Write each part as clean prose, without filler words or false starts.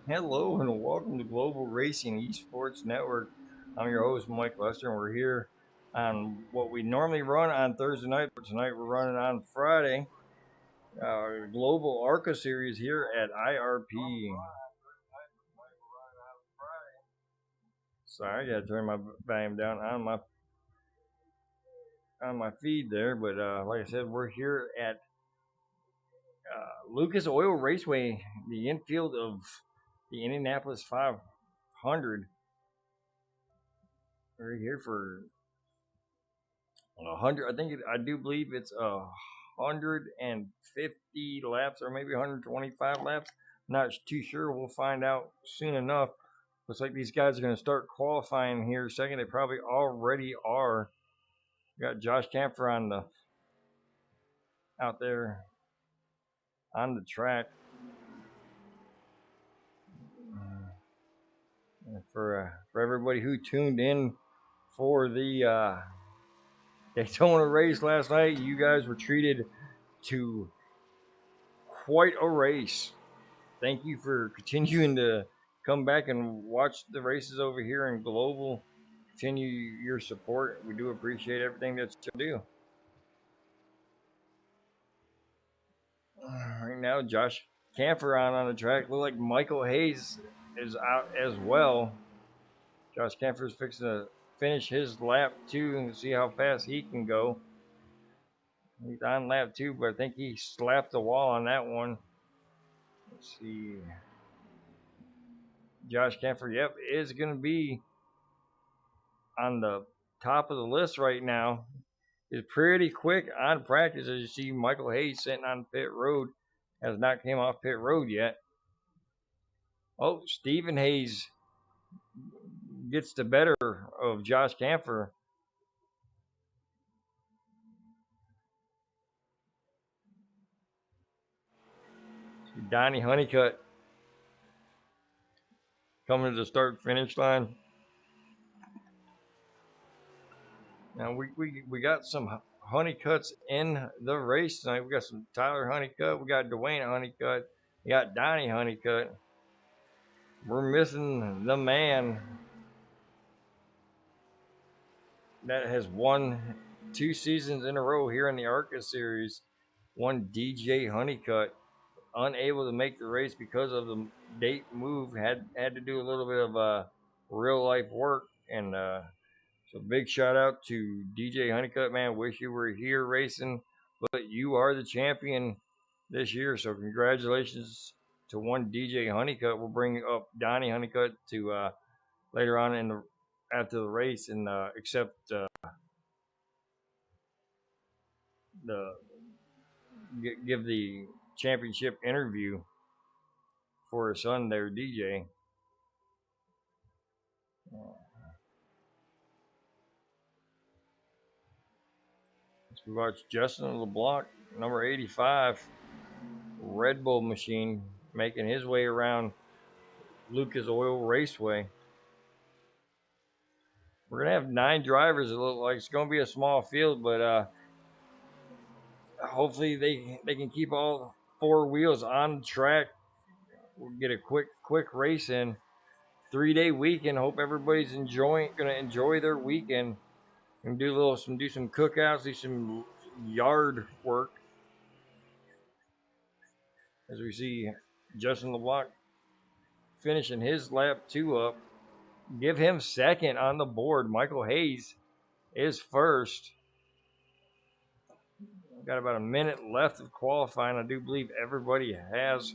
Hello and welcome to Global Racing Esports Network. I'm your host, Mike Lester, and we're here on what we normally run on Thursday night, but tonight we're running on Friday. Global ARCA series here at IRP. Sorry, I gotta turn my volume down on my feed there, but like I said, we're here at Lucas Oil Raceway, the infield of the Indianapolis 500. We're here for 100. I do believe it's 150 laps or maybe 125 laps. Not too sure. We'll find out soon enough. Looks like these guys are going to start qualifying here second. They probably already are. We got Josh Camphor out there on the track. For everybody who tuned in for the Daytona race last night, you guys were treated to quite a race. Thank you for continuing to come back and watch the races over here in Global. Continue your support. We do appreciate everything that you do. Right now, Josh Camphor on the track. Look like Michael Hayes is out as well. Josh Camphor is fixing to finish his lap two and see how fast he can go. He's on lap two, but I think he slapped the wall on that one. Let's see. Josh Camphor, yep, is going to be on the top of the list right now. Is pretty quick on practice. As you see, Michael Hayes sitting on pit road has not came off pit road yet. Oh, Stephen Hayes gets the better of Josh Camphor. Donnie Honeycutt coming to the start finish line. Now we got some Honeycutts in the race tonight. We got some Tyler Honeycutt. We got Dwayne Honeycutt. We got Donnie Honeycutt. We're missing the man that has won 2 seasons in a row here in the ARCA series. One DJ Honeycutt, unable to make the race because of the date move, had to do a little bit of real life work. And so big shout out to DJ Honeycutt, man. Wish you were here racing, but you are the champion this year. So congratulations to one DJ Honeycutt. We'll bring up Donnie Honeycutt to later on after the race and accept the give the championship interview for his son there, DJ. We watch Justin LeBlanc, number 85, Red Bull machine, making his way around Lucas Oil Raceway. We're going to have 9 drivers. It looks like it's going to be a small field, but hopefully they can keep all 4 wheels on the track. We'll get a quick race in. 3-day weekend. Hope everybody's going to enjoy their weekend and do some cookouts, do some yard work. As we see Justin LeBlanc finishing his lap 2 up. Give him second on the board. Michael Hayes is first. Got about a minute left of qualifying. I do believe everybody has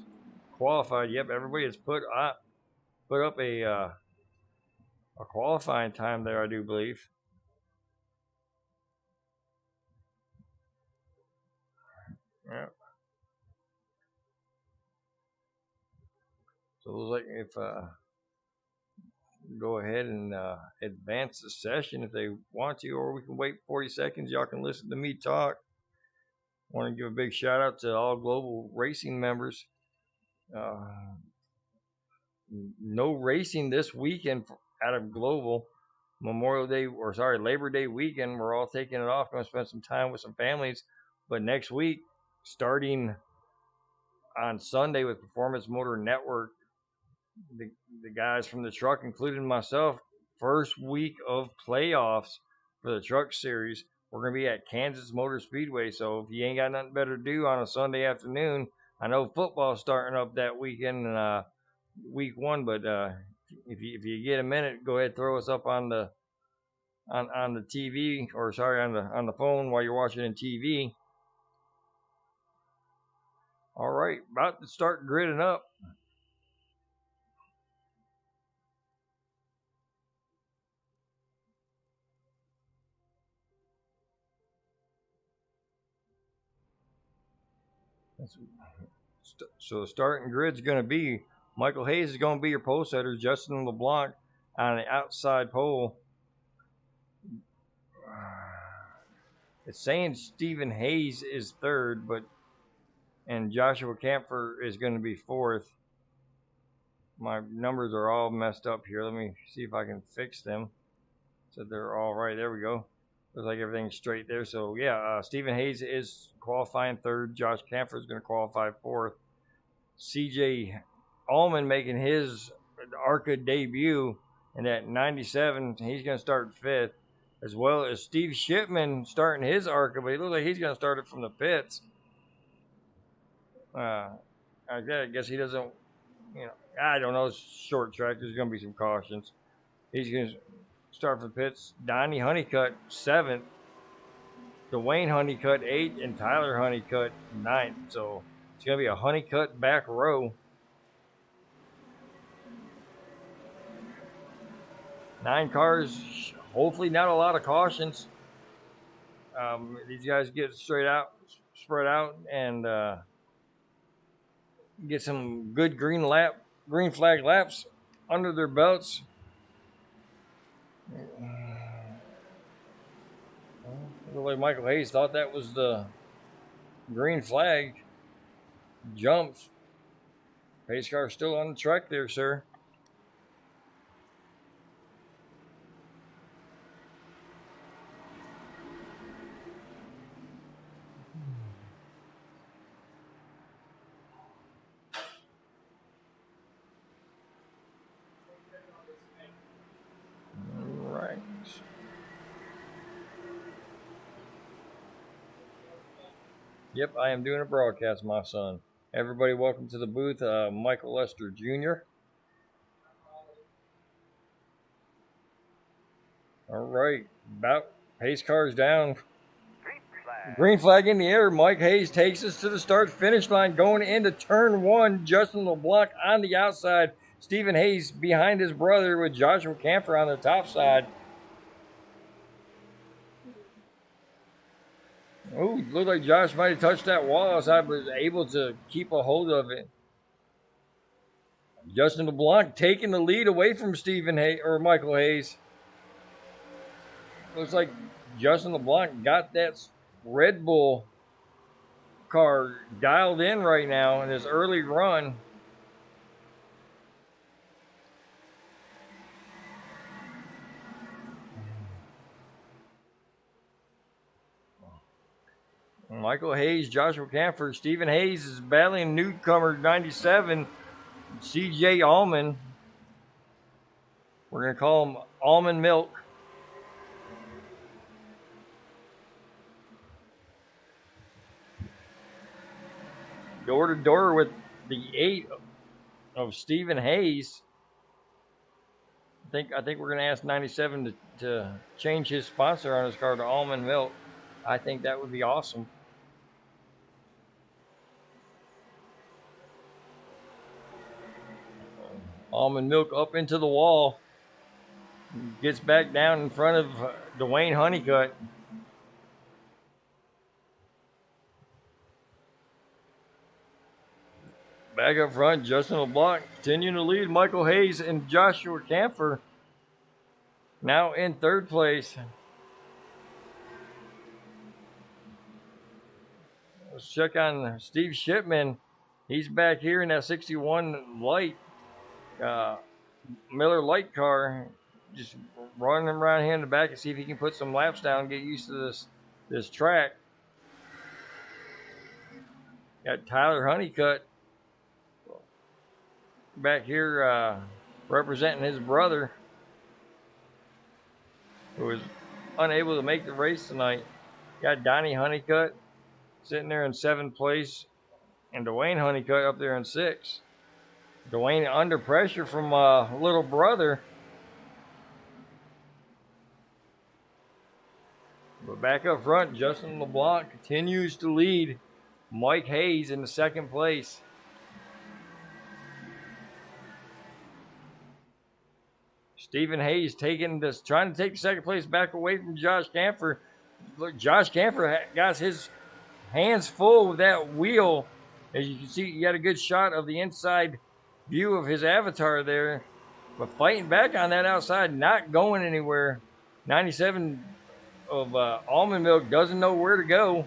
qualified. Yep, everybody has put up a qualifying time there, I do believe. Yep. So it looks like if go ahead and advance the session if they want to, or we can wait 40 seconds. Y'all can listen to me talk. I want to give a big shout out to all Global Racing members. No racing this weekend out of Global. Labor Day weekend. We're all taking it off. Going to spend some time with some families. But next week, starting on Sunday with Performance Motor Network, the guys from the truck, including myself, first week of playoffs for the truck series. We're going to be at Kansas Motor Speedway. So if you ain't got nothing better to do on a Sunday afternoon, I know football's starting up that weekend, week one, but if you get a minute, go ahead and throw us up on the TV, or sorry, on the phone while you're watching in TV. All right, about to start gridding up. So the starting grid's going to be Michael Hayes is going to be your pole setter, Justin LeBlanc on the outside pole. It's saying Stephen Hayes is third, and Joshua Camphor is going to be fourth. My numbers are all messed up here. Let me see if I can fix them. So they're all right. There we go. Looks like everything's straight there. So yeah, Stephen Hayes is qualifying third. Josh Camphor is going to qualify fourth. CJ Allman making his ARCA debut in that 97. He's going to start fifth, as well as Steve Shipman starting his ARCA, but he looks like he's going to start it from the pits. I guess he doesn't, I don't know. It's short track. There's going to be some cautions. He's going to start from the pits. Donnie Honeycutt, 7th. Dwayne Honeycutt, 8th. And Tyler Honeycutt, 9th. So it's going to be a Honeycutt back row. 9 cars, hopefully not a lot of cautions. These guys get spread out, and get some good green flag laps under their belts. Looked like Michael Hayes thought that was the green flag. Jumps. Pace car still on the track there, sir. Right. Yep, I am doing a broadcast, my son. Everybody, welcome to the booth. Michael Lester Jr. All right, about pace cars down. Green flag in the air. Mike Hayes takes us to the start-finish line. Going into turn 1, Justin LeBlanc on the outside. Stephen Hayes behind his brother with Joshua Camphor on the top side. Oh, looked like Josh might have touched that wall outside, but was able to keep a hold of it. Justin LeBlanc taking the lead away from Michael Hayes. Looks like Justin LeBlanc got that Red Bull car dialed in right now in his early run. Michael Hayes, Joshua Camphor, Stephen Hayes is battling newcomer 97, CJ Allman. We're going to call him Almond Milk. Door to door with the 8 of Stephen Hayes. I think we're going to ask 97 to change his sponsor on his car to Almond Milk. I think that would be awesome. Almond Milk up into the wall. Gets back down in front of Dwayne Honeycutt. Back up front, Justin LeBlanc continuing to lead. Michael Hayes and Joshua Camphor now in third place. Let's check on Steve Shipman. He's back here in that 61 light Miller light car, just running around here in the back and see if he can put some laps down and get used to this track. Got Tyler Honeycutt back here representing his brother, who was unable to make the race tonight. Got Donnie Honeycutt sitting there in 7th place, and Dwayne Honeycutt up there in 6th. Dwayne under pressure from little brother. But back up front, Justin LeBlanc continues to lead Mike Hayes in the 2nd place. Stephen Hayes trying to take the 2nd place back away from Josh Camphor. Look, Josh Camphor got his hands full with that wheel. As you can see, you got a good shot of the inside view of his avatar there. But fighting back on that outside, not going anywhere. 97 of Almond Milk doesn't know where to go.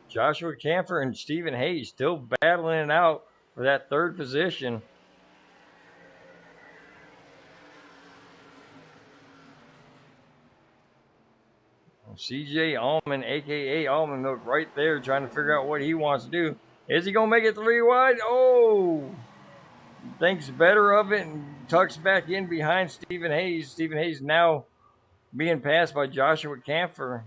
Joshua Camphor and Stephen Hayes still battling it out for that 3rd position. CJ Allman, a.k.a. Almond Milk, right there trying to figure out what he wants to do. Is he going to make it 3 wide? Oh! Thinks better of it and tucks back in behind Stephen Hayes. Stephen Hayes now being passed by Joshua Camphor.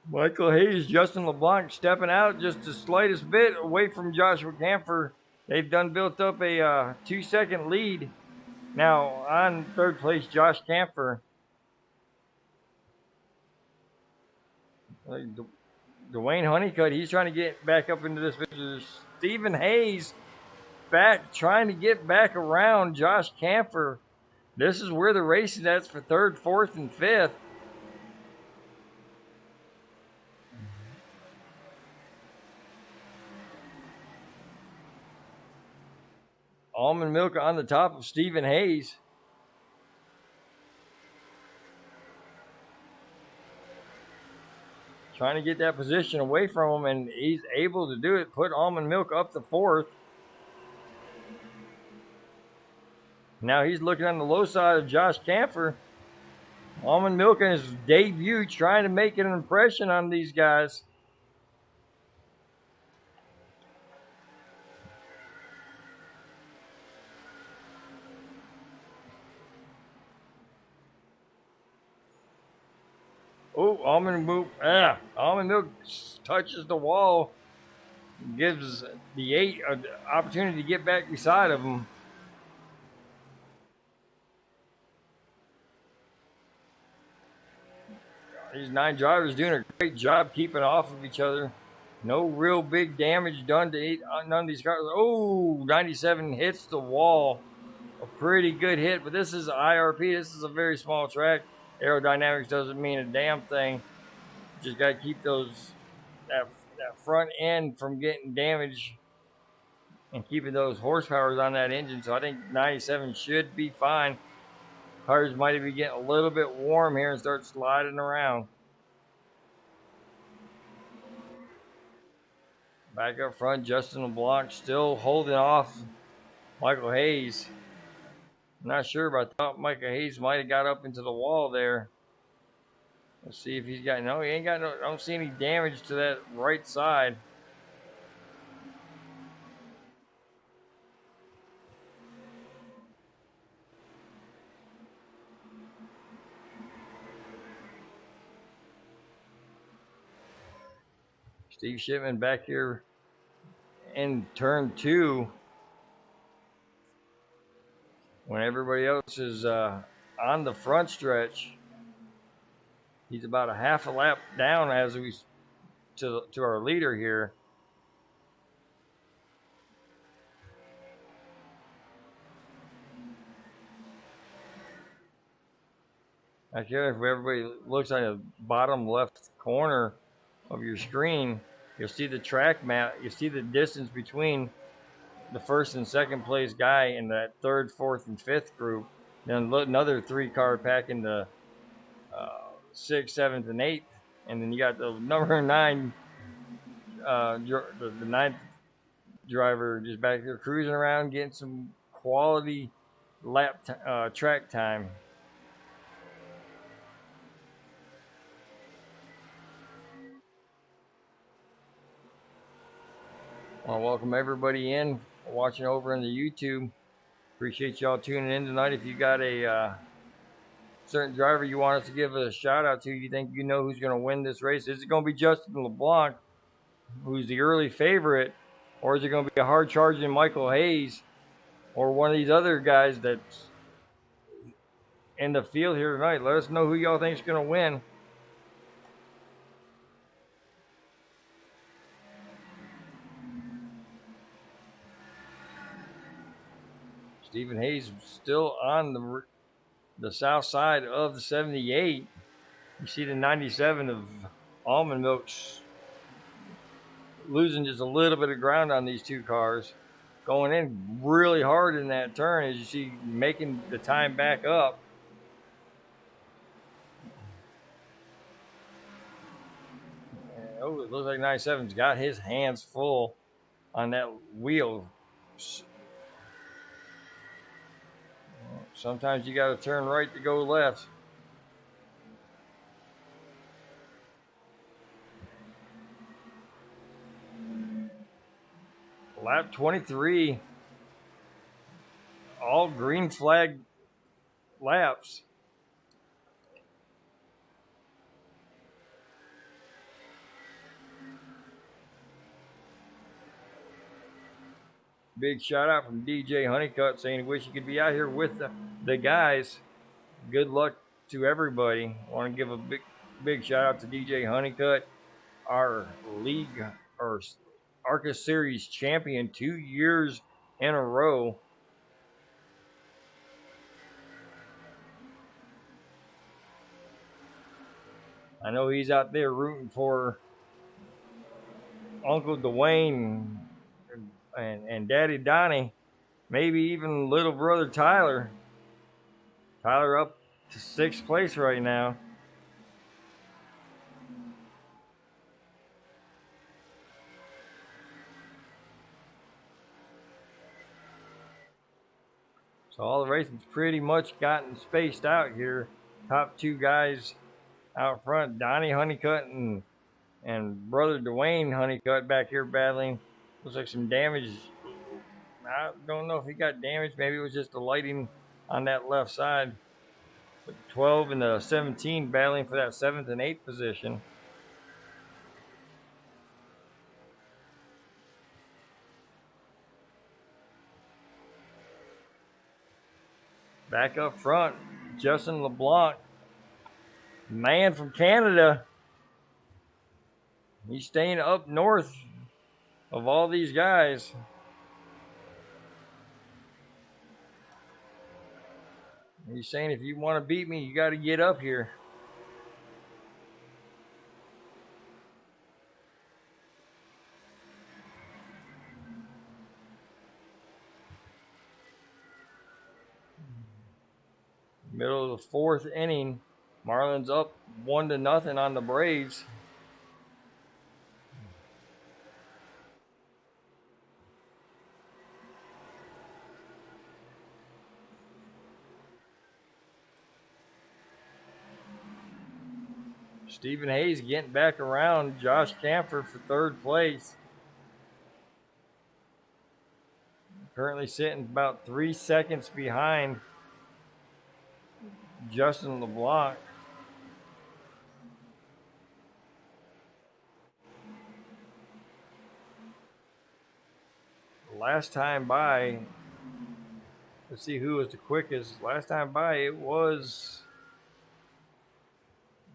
Michael Hayes, Justin LeBlanc stepping out just the slightest bit away from Joshua Camphor. They've done built up a 2-second lead. Now on 3rd place, Josh Camphor. Dwayne Honeycutt, he's trying to get back up into this picture. Stephen Hayes back, trying to get back around Josh Camphor. This is where the race is at for 3rd, 4th, and 5th. Almond Milk on the top of Stephen Hayes. Trying to get that position away from him, and he's able to do it. Put Almond Milk up to 4th. Now he's looking on the low side of Josh Camphor. Almond Milk in his debut trying to make an impression on these guys. Oh, Almond Milk touches the wall. Gives the 8 an opportunity to get back beside of him. These 9 drivers doing a great job keeping off of each other. No real big damage done to none of these cars. Oh, 97 hits the wall. A pretty good hit, but this is IRP. This is a very small track. Aerodynamics doesn't mean a damn thing. Just got to keep that front end from getting damaged and keeping those horsepowers on that engine. So I think 97 should be fine. Cars might be getting a little bit warm here and start sliding around. Back up front, Justin LeBlanc still holding off Michael Hayes. I'm not sure, but I thought Michael Hayes might have got up into the wall there. Let's see if he's got, no, he ain't got no, I don't see any damage to that right side. Steve Shipman back here in turn 2 when everybody else is on the front stretch. He's about a half a lap down as we to our leader here. Actually, if everybody looks at the bottom left corner of your screen, you'll see the track map. You see the distance between the first and second place guy in that third, fourth, and fifth group. Then another 3-car pack in the sixth, seventh, and eighth, and then you got the number 9, the ninth driver just back there cruising around, getting some quality track time. I want to welcome everybody in watching over in the YouTube. Appreciate y'all tuning in tonight. If you got a certain driver you want us to give a shout out to, you think you know who's going to win this race, is it going to be Justin LeBlanc, who's the early favorite, or is it going to be a hard charging Michael Hayes, or one of these other guys that's in the field here tonight? Let us know who y'all think is going to win. Stephen Hayes still on the south side of the 78. You see the 97 of Almond Milk's losing just a little bit of ground on these two cars. Going in really hard in that turn, as you see, making the time back up. Oh, it looks like 97's got his hands full on that wheel. Sometimes you got to turn right to go left. Lap 23, all green flag laps. Big shout out from DJ Honeycutt saying he wish he could be out here with the guys. Good luck to everybody. I want to give a big shout out to DJ Honeycutt, our league or ARCA Series champion 2 years in a row. I know he's out there rooting for Uncle Dwayne and Daddy Donnie, maybe even little brother Tyler. Tyler up to 6th place right now. So all the racing's pretty much gotten spaced out here. Top 2 guys out front, Donnie Honeycutt and brother Dwayne Honeycutt back here battling. Looks like some damage. I don't know if he got damaged. Maybe it was just the lighting on that left side. But 12 and the 17 battling for that 7th and 8th position. Back up front, Justin LeBlanc, man from Canada. He's staying up north of all these guys. He's saying, if you want to beat me, you got to get up here. Middle of the 4th inning, Marlins up 1-0 on the Braves. Stephen Hayes getting back around Josh Camphor for 3rd place. Currently sitting about 3 seconds behind Justin LeBlanc. Last time by, let's see who was the quickest. Last time by, it was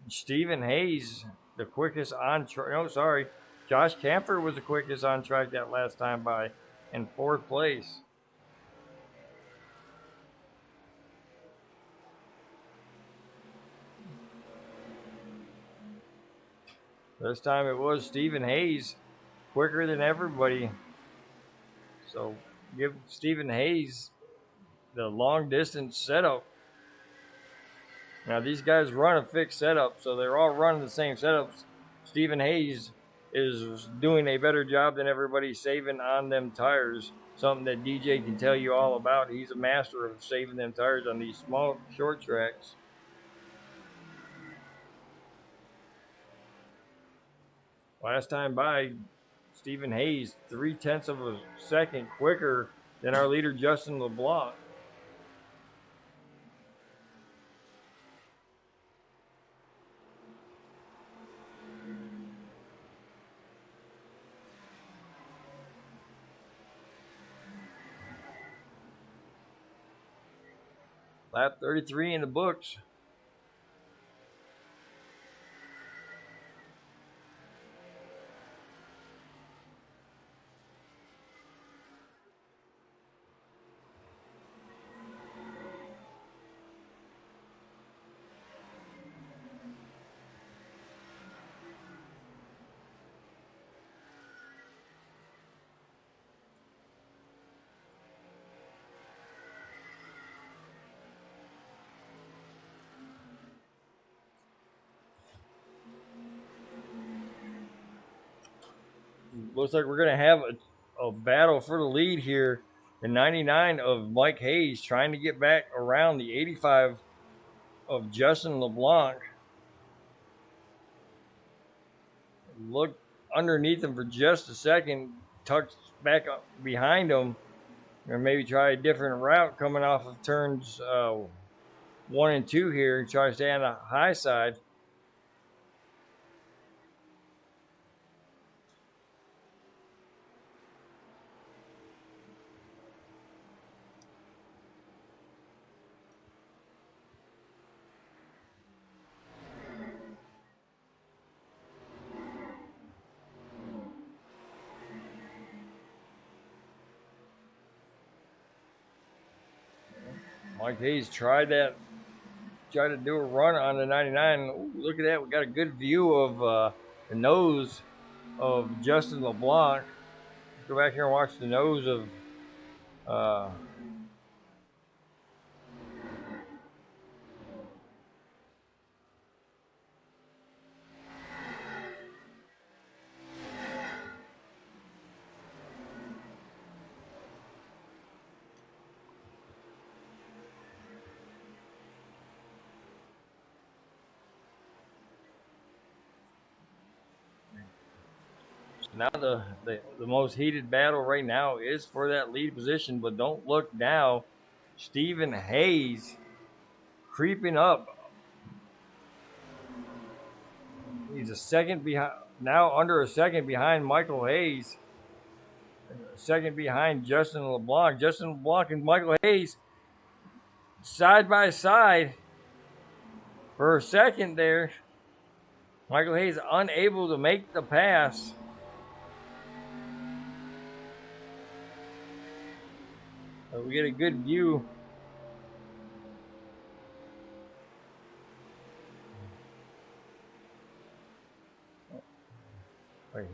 Stephen Hayes, the quickest on track. No, sorry. Josh Camphor was the quickest on track that last time by in 4th place. This time it was Stephen Hayes, quicker than everybody. So give Stephen Hayes the long distance setup. Now these guys run a fixed setup, so they're all running the same setups. Stephen Hayes is doing a better job than everybody saving on them tires. Something that DJ can tell you all about. He's a master of saving them tires on these small short tracks. Last time by, Stephen Hayes 0.3 of a second quicker than our leader Justin LeBlanc. Lap 33 in the books. Looks like we're going to have a battle for the lead here. The 99 of Mike Hayes trying to get back around the 85 of Justin LeBlanc. Look underneath him for just a second, tucked back up behind him, or maybe try a different route coming off of turns 1 and 2 here and try to stay on the high side. Mike Hayes tried to do a run on the 99. Ooh, look at that. We got a good view of the nose of Justin LeBlanc. Go back here and watch the nose of now the most heated battle right now is for that lead position, but don't look now. Stephen Hayes creeping up. He's a second behind, now under a second behind Michael Hayes. A second behind Justin LeBlanc. Justin LeBlanc and Michael Hayes side by side for a second there. Michael Hayes unable to make the pass. We get a good view. Right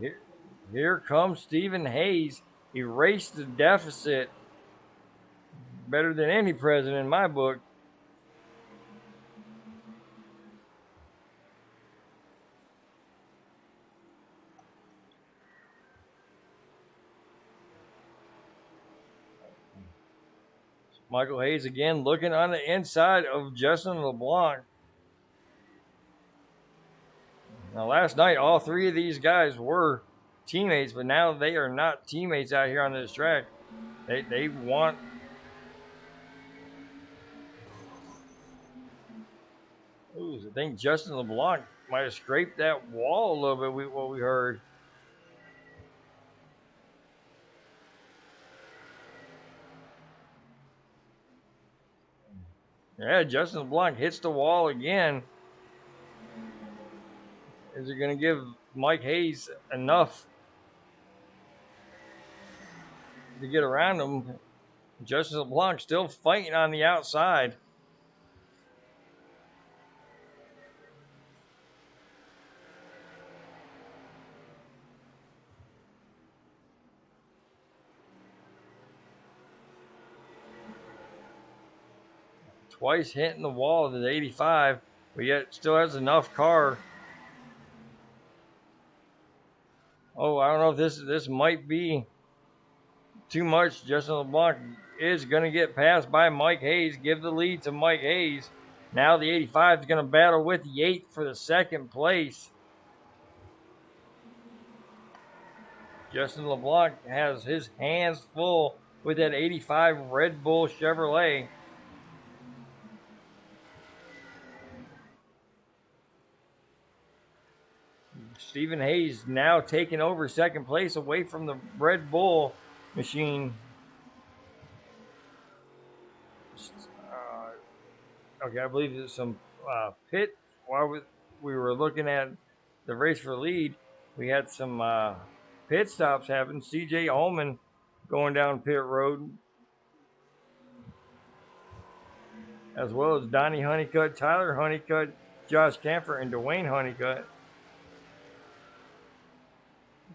here comes Stephen Hayes. Erased the deficit better than any president in my book. Michael Hayes again looking on the inside of Justin LeBlanc. Now, last night, all three of these guys were teammates, but now they are not teammates out here on this track. They want. Ooh, I think Justin LeBlanc might have scraped that wall a little bit, what we heard. Yeah, Justin LeBlanc hits the wall again. Is it going to give Mike Hayes enough to get around him? Justin LeBlanc still fighting on the outside. twice hitting the wall of the 85, but yet still has enough car. Oh, I don't know if this might be too much. Justin LeBlanc is going to get passed by Mike Hayes. Give the lead to Mike Hayes. Now the 85 is going to battle with the 8 for the second place. Justin LeBlanc has his hands full with that 85 Red Bull Chevrolet. Stephen Hayes now taking over second place away from the Red Bull machine. Okay, I believe there's some pit. While we were looking at the race for lead, we had some pit stops happen. CJ Allman going down pit road, as well as Donnie Honeycutt, Tyler Honeycutt, Josh Camphor, and Dwayne Honeycutt.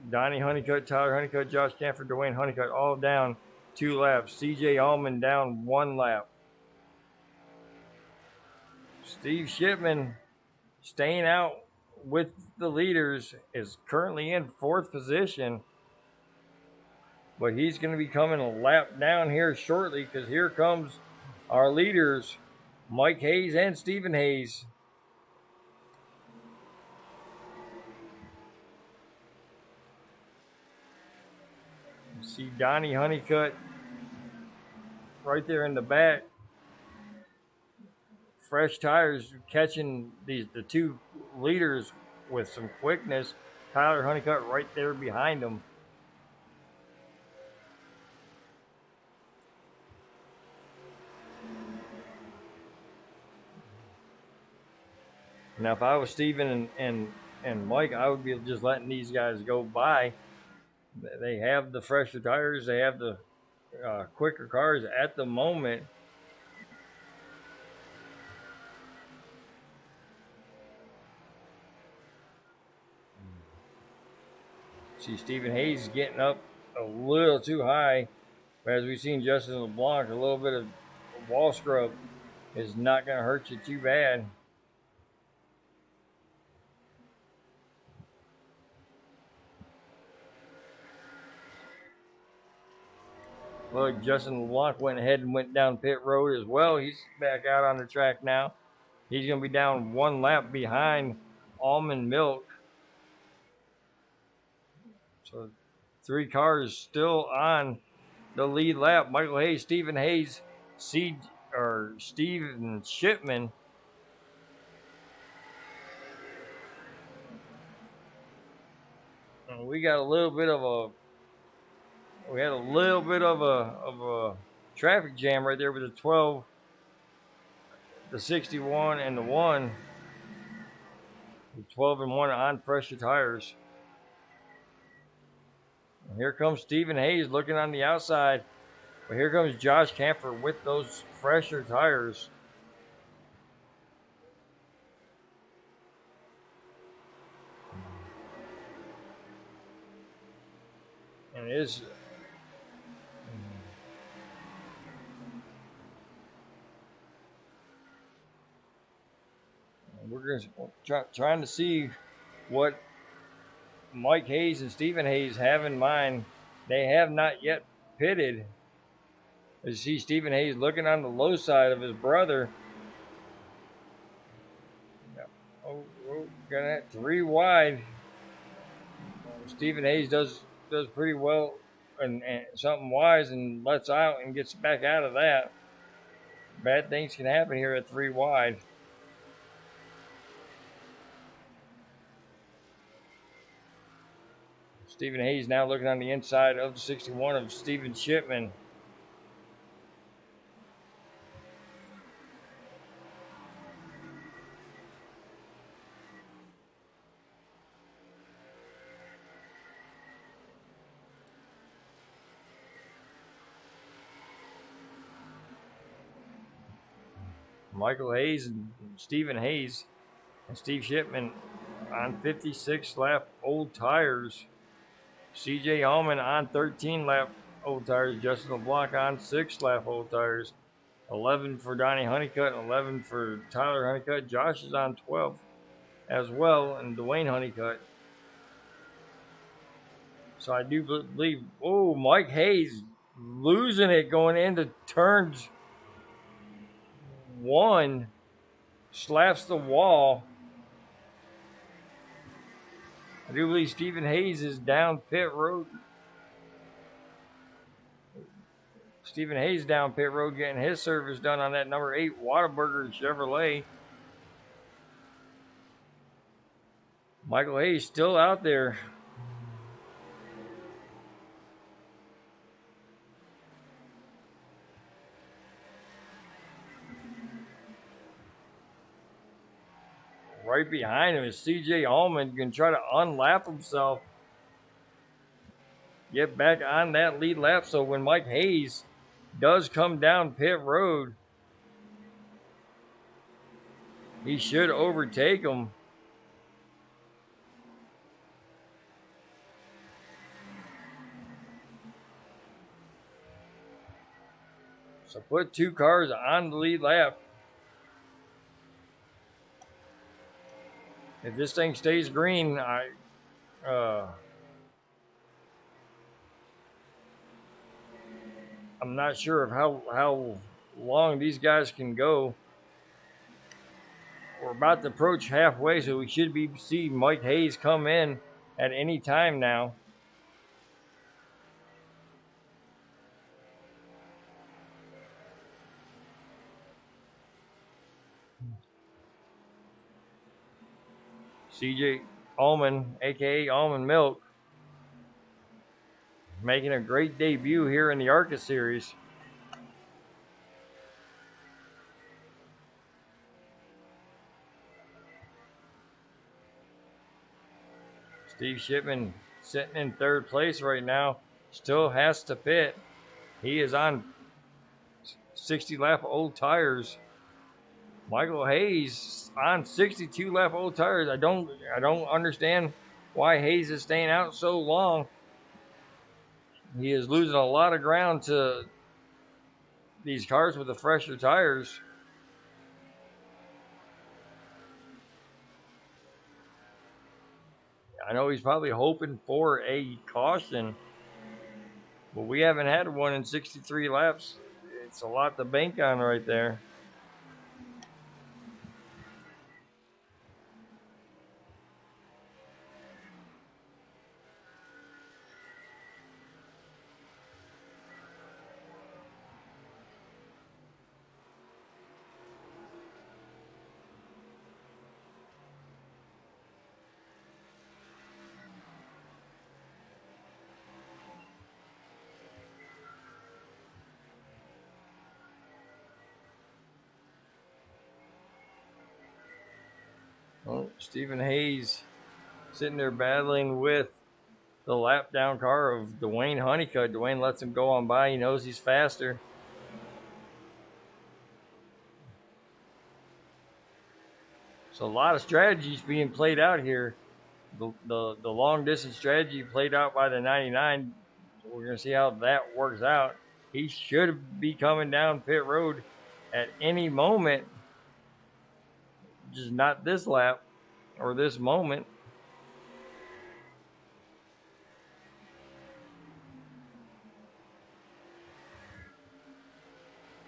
Donnie Honeycutt, Tyler Honeycutt, Josh Camphor, Dwayne Honeycutt, all down 2 laps. CJ Allman down 1 lap. Steve Shipman staying out with the leaders is currently in 4th position. But he's going to be coming a lap down here shortly, because here comes our leaders, Mike Hayes and Stephen Hayes. You see Donnie Honeycutt right there in the back. Fresh tires catching the 2 leaders with some quickness. Tyler Honeycutt right there behind them. Now, if I was Steven and Mike, I would be just letting these guys go by. They have the fresher tires. They have the quicker cars at the moment. See Stephen Hayes getting up a little too high. But as we've seen Justin LeBlanc, a little bit of wall scrub is not going to hurt you too bad. Look, Justin LeBlanc went ahead and went down pit road as well. He's back out on the track now. He's going to be down 1 lap behind Almond Milk. So 3 cars still on the lead lap. Michael Hayes, Stephen Hayes, Steven Shipman. We got a little bit of a traffic jam right there with the 12, the 61, and the 1. The 12 and 1 on pressure tires. And here comes Stephen Hayes looking on the outside. But here comes Josh Camphor with those fresher tires. And it is. We're trying to see what Mike Hayes and Stephen Hayes have in mind. They have not yet pitted. You see Stephen Hayes looking on the low side of his brother. Got that 3 wide. Stephen Hayes does pretty well and something wise and lets out and gets back out of that. Bad things can happen here at 3 wide. Stephen Hayes now looking on the inside of the 61 of Stephen Shipman. Michael Hayes and Stephen Hayes and Steve Shipman on 56 lap old tires. CJ Allman on 13 lap old tires. Justin LeBlanc on 6 lap old tires. 11 for Donnie Honeycutt, and 11 for Tyler Honeycutt. Josh is on 12 as well, and Dwayne Honeycutt. So I do believe, oh, Mike Hayes losing it going into turns one, slaps the wall. I do believe Stephen Hayes is down pit road. Stephen Hayes down pit road getting his service done on that number 8 Whataburger Chevrolet. Michael Hayes still out there. Right behind him is CJ Allman, going to try to unlap himself. Get back on that lead lap. So when Mike Hayes does come down pit road, he should overtake him. So put 2 cars on the lead lap. If this thing stays green, I'm not sure of how long these guys can go. We're about to approach halfway, so we should be seeing Mike Hayes come in at any time now. CJ Allman, aka Almond Milk, making a great debut here in the ARCA series. Steve Shipman sitting in 3rd place right now, still has to pit. He is on 60 lap old tires. Michael Hayes on 62 lap old tires. I don't understand why Hayes is staying out so long. He is losing a lot of ground to these cars with the fresher tires. I know he's probably hoping for a caution, but we haven't had one in 63 laps. It's a lot to bank on right there. Well, Stephen Hayes sitting there battling with the lap down car of Dwayne Honeycutt. Dwayne lets him go on by. He knows he's faster. So a lot of strategies being played out here. The long distance strategy played out by the 99. So we're going to see how that works out. He should be coming down pit road at any moment. Just not this lap or this moment.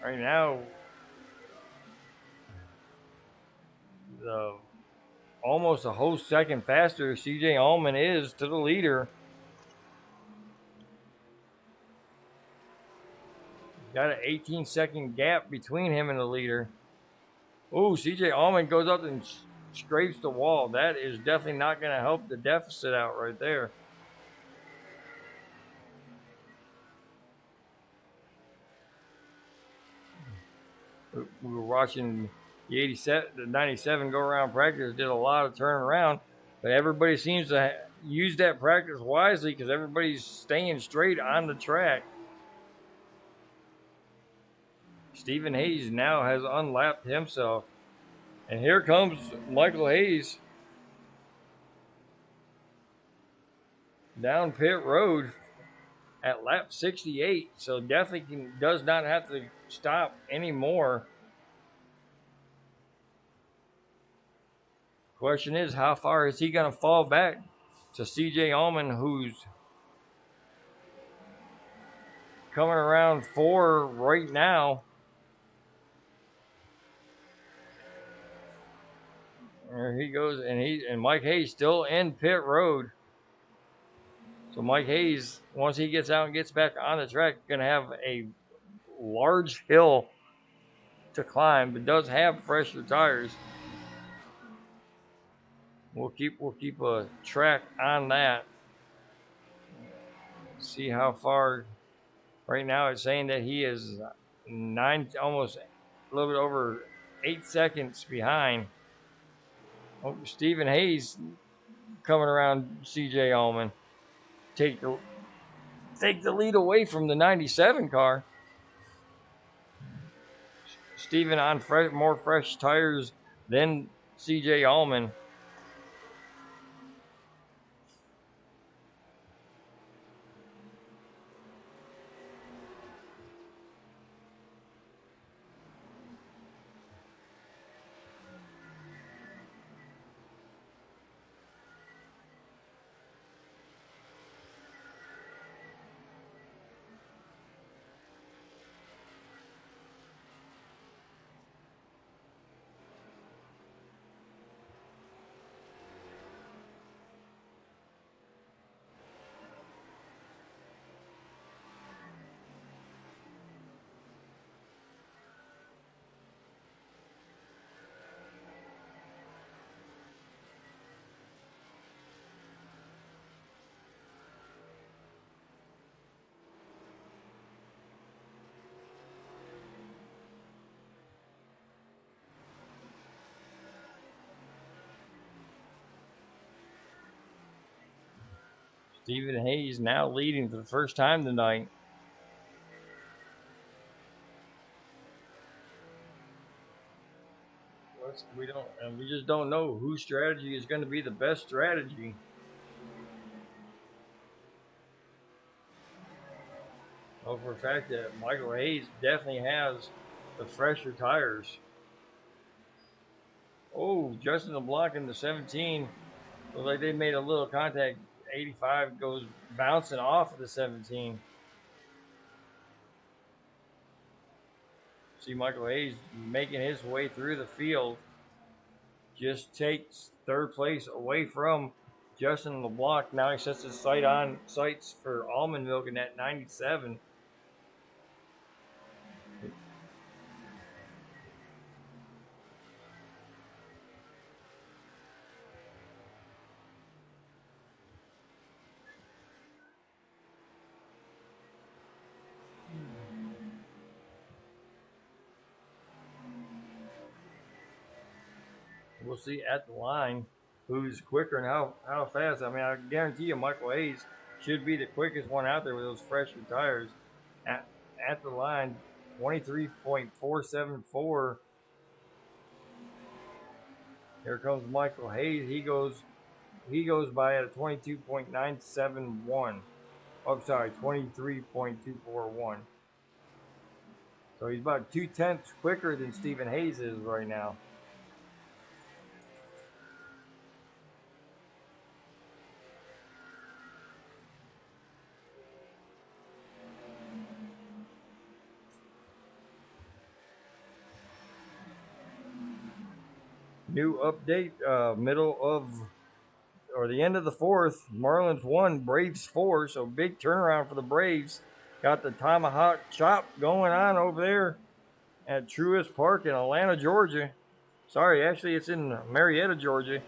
Right now, almost a whole second faster CJ Allman is to the leader. Got an 18-second gap between him and the leader. Oh, CJ Allman goes up and scrapes the wall. That is definitely not going to help the deficit out right there. We were watching the 97 go around practice, did a lot of turn around, but everybody seems to use that practice wisely because everybody's staying straight on the track. Stephen Hayes now has unlapped himself. And here comes Michael Hayes down pit road at lap 68. So definitely does not have to stop anymore. Question is, how far is he going to fall back to CJ Allman, who's coming around 4 right now? There he goes, and Mike Hayes still in pit road. So Mike Hayes, once he gets out and gets back on the track, going to have a large hill to climb, but does have fresher tires. We'll keep a track on that. See how far. Right now, it's saying that he is almost a little bit over 8 seconds behind. Oh, Stephen Hayes coming around C.J. Allman. Take the lead away from the 97 car. Stephen on more fresh tires than C.J. Allman. Stephen Hayes now leading for the first time tonight. We just don't know whose strategy is going to be the best strategy. Well, for a fact that Michael Hayes definitely has the fresher tires. Oh, Justin LeBlanc in the 17. Looks like they made a little contact. 85 goes bouncing off of the 17. See Michael Hayes making his way through the field. Just takes third place away from Justin LeBlanc. Now he sets his sights for almond milk in that 97. We'll see at the line who's quicker and how fast. I mean, I guarantee you Michael Hayes should be the quickest one out there with those fresher tires. At the line, 23.474. Here comes Michael Hayes. He goes by at a 22.971. Oh, I'm sorry, 23.241. So he's about 0.2 quicker than Stephen Hayes is right now. New update, the end of the fourth. Marlins 1, Braves 4. So big turnaround for the Braves. Got the tomahawk chop going on over there at Truist Park in Atlanta, Georgia. Sorry, actually it's in Marietta, Georgia.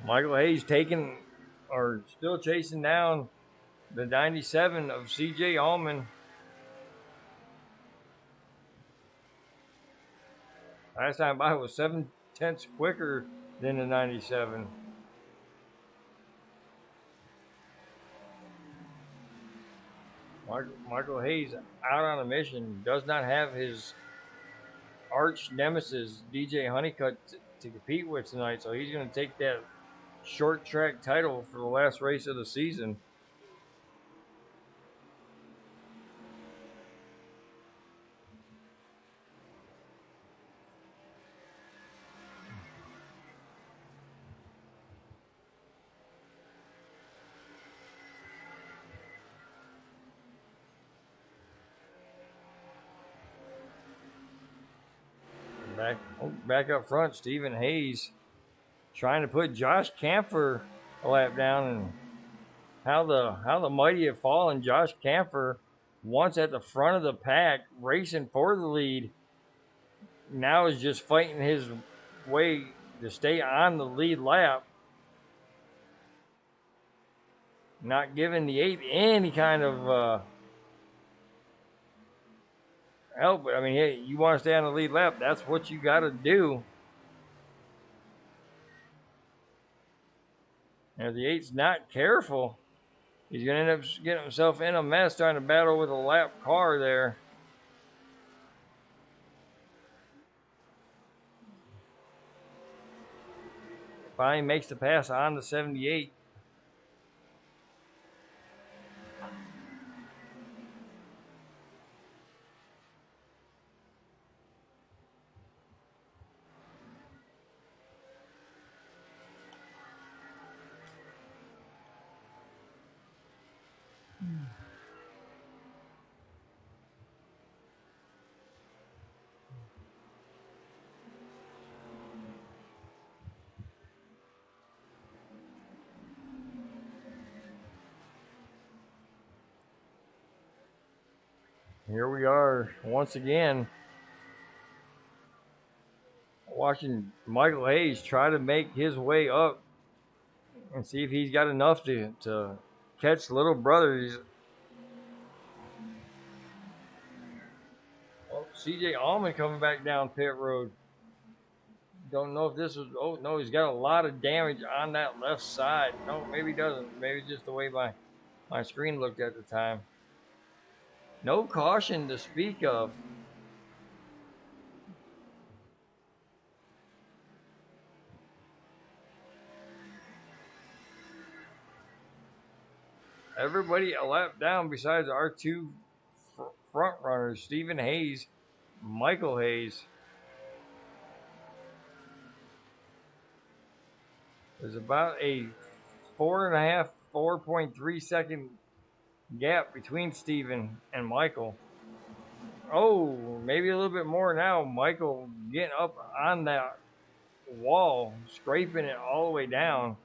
Michael Hayes still chasing down the 97 of C.J. Allman. Last time by was 0.7 quicker than the 97. Michael Hayes out on a mission, does not have his arch nemesis DJ Honeycutt to compete with tonight, so he's going to take that short track title for the last race of the season. Back up front, Stephen Hayes trying to put Josh Camphor a lap down, and how the mighty have fallen. Josh Camphor, once at the front of the pack, racing for the lead, now is just fighting his way to stay on the lead lap, not giving the 8 any kind of help. I mean, hey, you want to stay on the lead lap, that's what you got to do. And if the 8's not careful, he's going to end up getting himself in a mess trying to battle with a lap car there. Finally makes the pass on the 78. Here we are once again watching Michael Hayes try to make his way up and see if he's got enough to catch little brother. CJ Allman coming back down pit road. Don't know if this was. Oh no, he's got a lot of damage on that left side. No, maybe he doesn't. Maybe it's just the way my screen looked at the time. No caution to speak of. Everybody a lap down besides our two front runners, Stephen Hayes, Michael Hayes. There's about a 4.3 second gap between Stephen and Michael. Oh, maybe a little bit more now. Michael getting up on that wall, scraping it all the way down.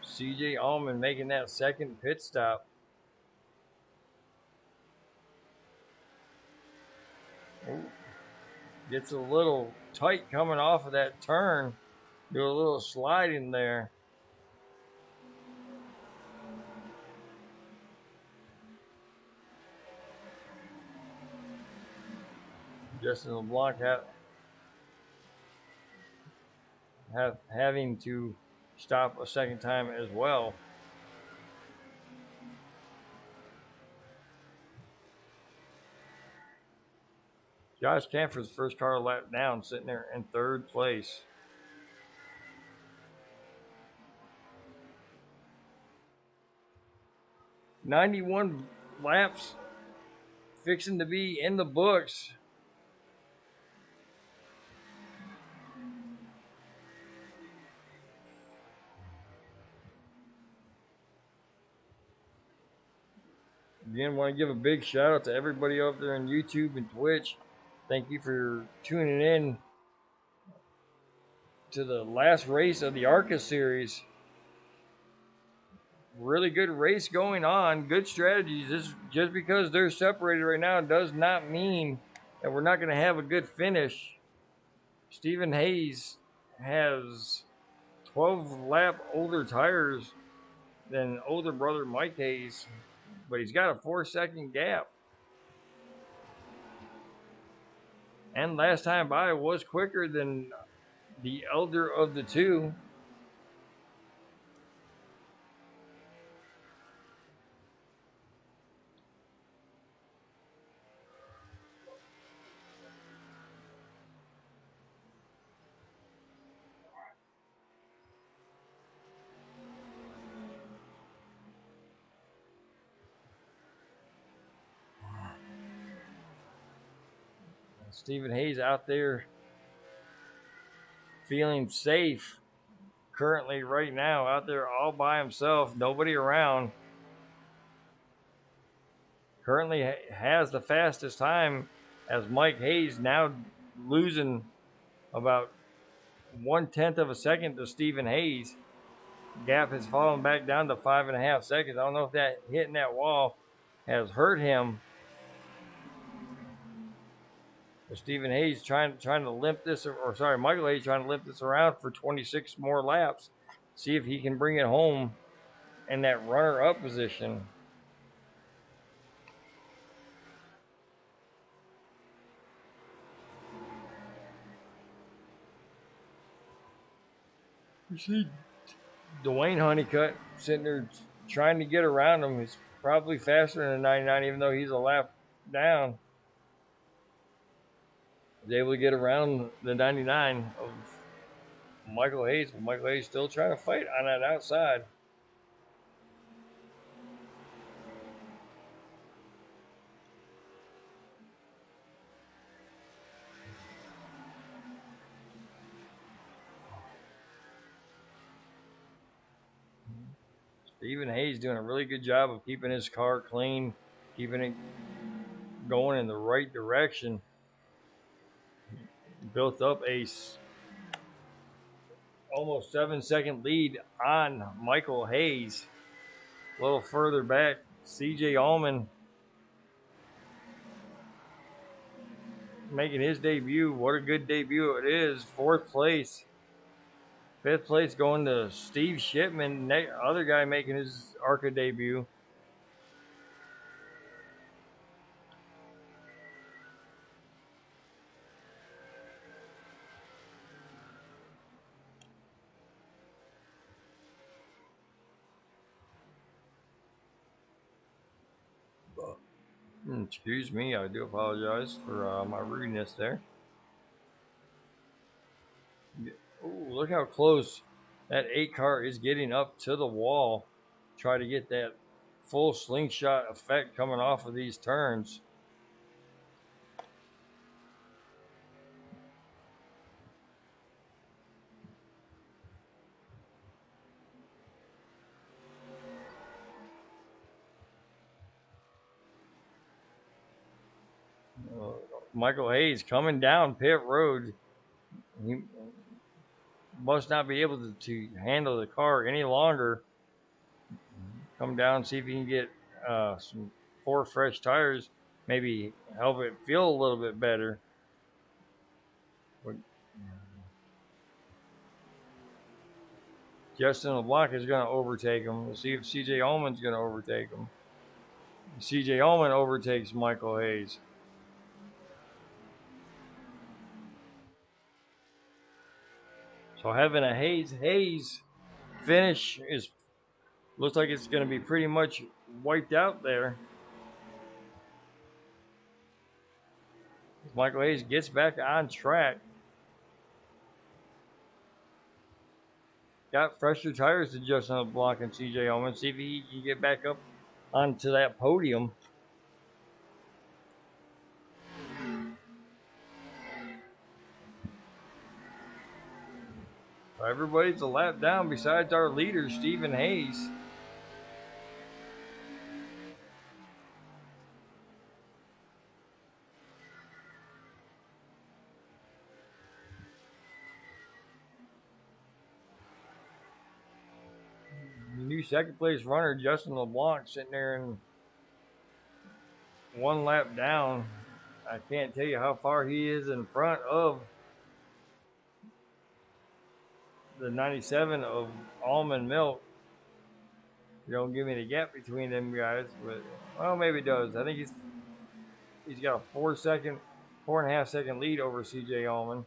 CJ Allman making that second pit stop. Ooh. Gets a little tight coming off of that turn. Do a little slide in there. Justin LeBlanc having to stop a second time as well. Josh Camphor's first car lap down, sitting there in third place. $91 laps fixing to be in the books. Again, want to give a big shout out to everybody up there on YouTube and Twitch. Thank you for tuning in to the last race of the ARCA series. Really good race going on. Good strategies. Just because they're separated right now does not mean that we're not going to have a good finish. Stephen Hayes has 12 lap older tires than older brother Mike Hayes, but he's got a 4-second gap. And last time by was quicker than the elder of the two. Stephen Hayes out there feeling safe currently right now, out there all by himself, nobody around. Currently has the fastest time as Mike Hayes, now losing about 1/10 of a second to Stephen Hayes. Gap has fallen back down to 5.5 seconds. I don't know if that hitting that wall has hurt him. But Stephen Hayes trying to limp this, or sorry, Michael Hayes trying to limp this around for 26 more laps. See if he can bring it home in that runner-up position. You see Dwayne Honeycutt sitting there trying to get around him. He's probably faster than a 99, even though he's a lap down. He's able to get around the 99 of Michael Hayes, but Michael Hayes still trying to fight on that outside. Stephen Hayes doing a really good job of keeping his car clean, keeping it going in the right direction. Built up a almost 7-second lead on Michael Hayes. A little further back, CJ Allman making his debut. What a good debut it is. 4th place. 5th place going to Steve Shipman, other guy making his ARCA debut. Excuse me, I do apologize for my rudeness there. Ooh, look how close that 8 car is getting up to the wall. Try to get that full slingshot effect coming off of these turns. Michael Hayes coming down pit road. He must not be able to handle the car any longer. Come down, see if he can get some 4 fresh tires, maybe help it feel a little bit better. Justin LeBlanc is going to overtake him. We'll see if CJ Allman's going to overtake him. CJ Allman overtakes Michael Hayes. So having a Hayes finish looks like it's going to be pretty much wiped out there. Michael Hayes gets back on track. Got fresher tires to Justin LeBlanc and CJ Allman. See if he can get back up onto that podium. Everybody's a lap down besides our leader, Stephen Hayes. New 2nd place runner, Justin LeBlanc, sitting there in 1 lap down. I can't tell you how far he is in front of the 97 of Almond Milk. You don't give me the gap between them guys, but well, maybe it does. I think he's got a 4.5 second lead over CJ Allman.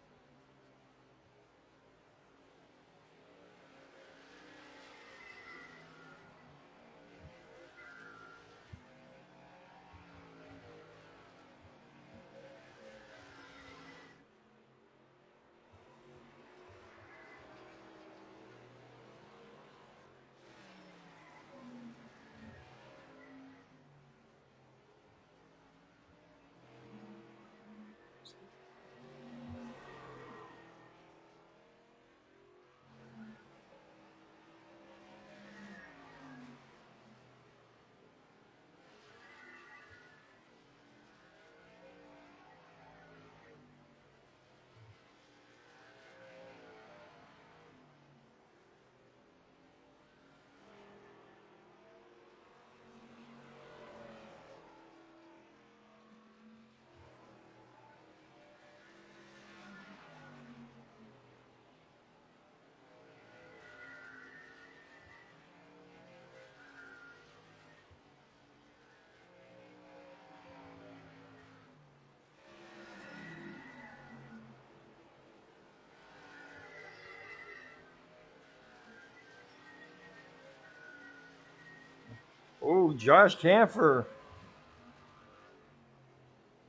Oh, Josh Camphor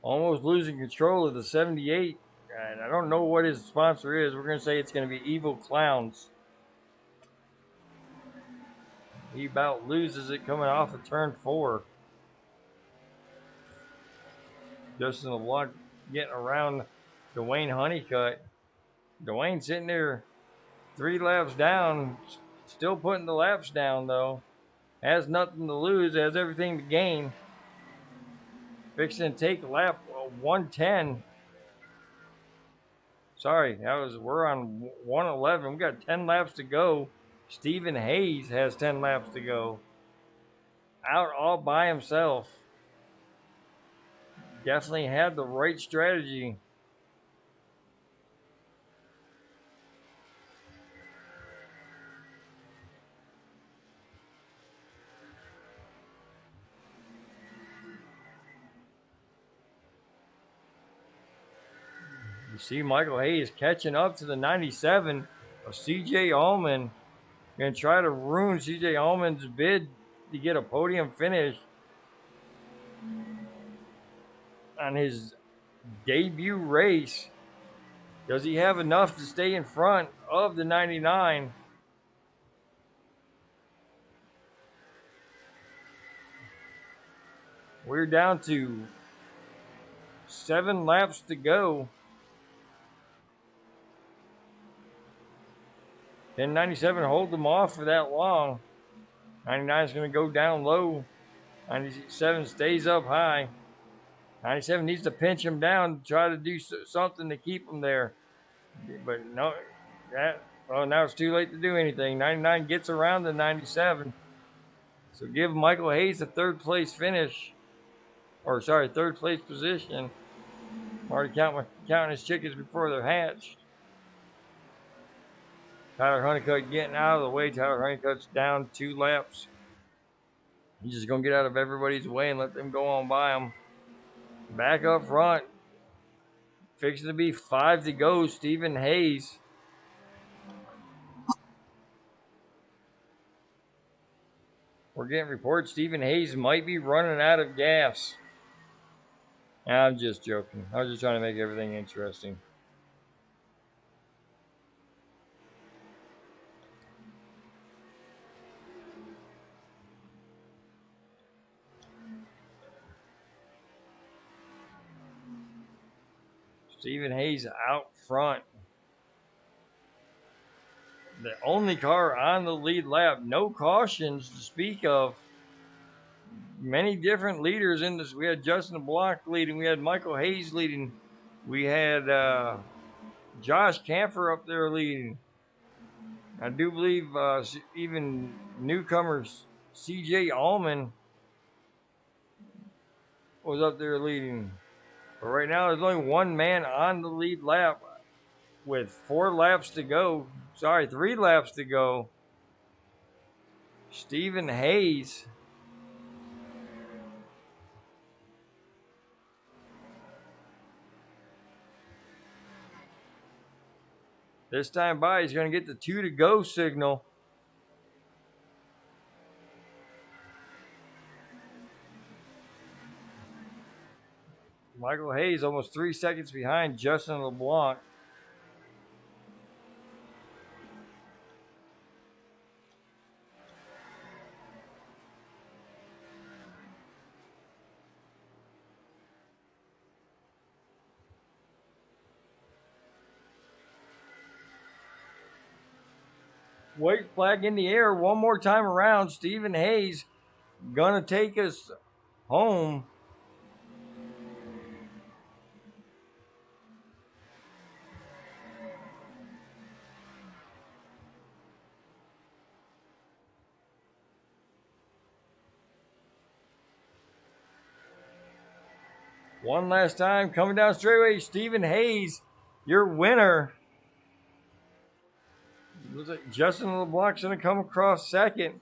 almost losing control of the 78. And I don't know what his sponsor is. We're going to say it's going to be Evil Clowns. He about loses it coming off of turn 4. Justin LeBlanc getting around Dwayne Honeycutt. Dwayne sitting there 3 laps down, still putting the laps down though. Has nothing to lose, has everything to gain. Fixing to take lap 110. Sorry, we're on 111. We got 10 laps to go. Stephen Hayes has 10 laps to go. Out all by himself. Definitely had the right strategy. You see Michael Hayes catching up to the 97 of CJ Allman. Going to try to ruin CJ Allman's bid to get a podium finish on his debut race. Does he have enough to stay in front of the 99? We're down to 7 laps to go. 1097 hold them off for that long. 99 is going to go down low. 97 stays up high. 97 needs to pinch him down to try to do something to keep him there. But no, now it's too late to do anything. 99 gets around the 97. So give Michael Hayes a third place finish. Third place position. I'm already counting his chickens before they're hatched. Tyler Honeycutt getting out of the way. Tyler Honeycutt's down 2 laps. He's just going to get out of everybody's way and let them go on by him. Back up front. Fixing to be 5 to go. Stephen Hayes. We're getting reports Stephen Hayes might be running out of gas. I'm just joking. I was just trying to make everything interesting. Stephen Hayes out front. The only car on the lead lap. No cautions to speak of. Many different leaders in this. We had Justin LeBlanc leading. We had Michael Hayes leading. We had Josh Camphor up there leading. I do believe even newcomers CJ Allman was up there leading. But right now, there's only one man on the lead lap with 3 laps to go. Stephen Hayes. This time by, he's going to get the 2 to go signal. Michael Hayes almost 3 seconds behind Justin LeBlanc. White flag in the air one more time around. Stephen Hayes gonna take us home. One last time, coming down straightaway, Stephen Hayes, your winner. Looks like Justin LeBlanc's gonna come across second.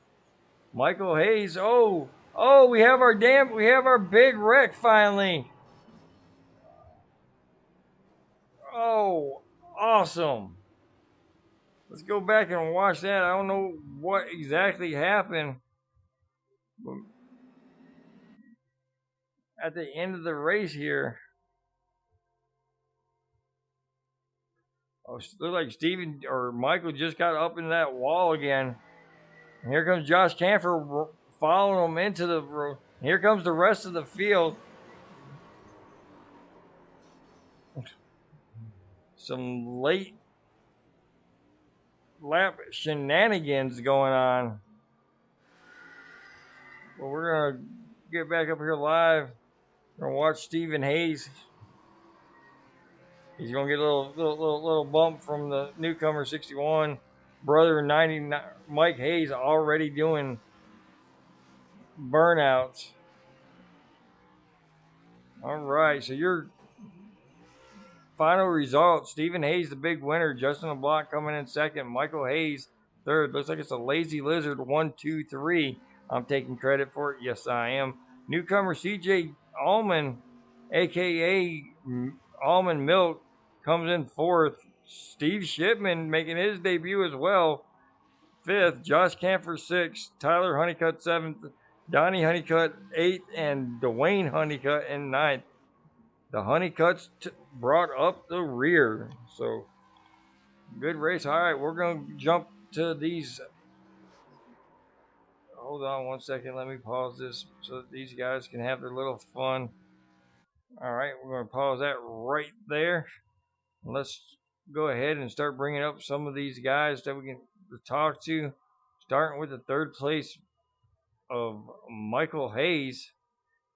Michael Hayes. Oh, we have our big wreck finally. Oh, awesome. Let's go back and watch that. I don't know what exactly happened. at the end of the race here. Oh, looks like Steven or Michael just got up in that wall again. And here comes Josh Camphor following him into the road. Here comes the rest of the field. Some late lap shenanigans going on. Well, we're going to get back up here live. We're going to watch Stephen Hayes. He's going to get a little bump from the newcomer 61. Brother 99, Mike Hayes, already doing burnouts. All right, so your final results: Stephen Hayes, the big winner. Justin LeBlanc coming in second. Michael Hayes third. Looks like it's a lazy lizard 1, 2, 3. I'm taking credit for it. Yes, I am. Newcomer CJ Allman, aka Almond Milk, comes in fourth. Steve Shipman making his debut as well. Fifth. Josh Camphor sixth. Tyler Honeycutt seventh. Donnie Honeycutt eighth, and Dwayne Honeycutt in ninth. The Honeycutts brought up the rear. So, good race. All right, we're going to jump to these. Hold on one second. Let me pause this so that these guys can have their little fun. All right, we're going to pause that right there. Let's go ahead and start bringing up some of these guys that we can talk to. Starting with the third place of Michael Hayes.